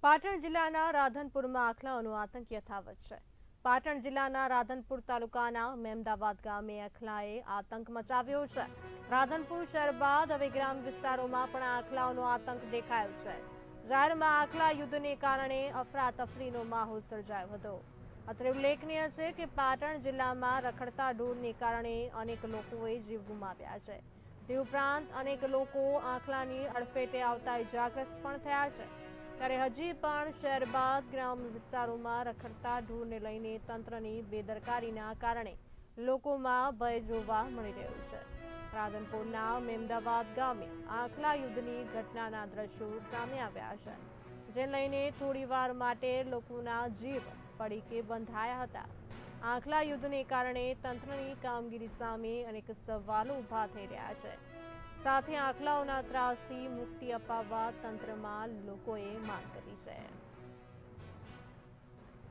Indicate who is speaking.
Speaker 1: પાટણ જિલ્લાના રાધનપુરમાં આખલાઓનો આતંક યથાવત છે। પાટણ જિલ્લાના રાધનપુર તાલુકાના મેમદાવાદ ગામે આખલાએ આતંક મચાવ્યો છે। રાધનપુર શહેર બાદ હવે ગ્રામ વિસ્તારોમાં પણ આખલાઓનો આતંક દેખાયો છે। જાહેરમાં આખલા યુદ્ધને કારણે અફરાતફરીનો માહોલ સર્જાયો હતો। અત્રે ઉલ્લેખનીય છે કે પાટણ જિલ્લામાં રખડતા ઢોરને કારણે અનેક લોકોએ જીવ ગુમાવ્યા છે। તે ઉપરાંત અનેક લોકો આખલાની અડફેટે આવતા ઇજાગ્રસ્ત પણ થયા છે। ત્યારે હજી પણ શહેર બાદ ગ્રામ્ય વિસ્તારોમાં રખડતા ઢોરને લઈને તંત્રની બેદરકારીના કારણે લોકોમાં ભય જોવા મળી રહ્યો છે। રાધનપુરના મેમદાવાદ ગામે આખલા યુદ્ધની ઘટનાના દ્રશ્યો સામે આવ્યા છે, જેને લઈને થોડીવાર માટે લોકોના જીવ પડીકે બંધાયા હતા। આખલા યુદ્ધને કારણે તંત્રની કામગીરી સામે અનેક સવાલો ઊભા થઈ રહ્યા છે। સાથે આખલાઓના ત્રાસથી મુક્તિ અપાવવા તંત્રમાં લોકોએ માંગ કરી છે।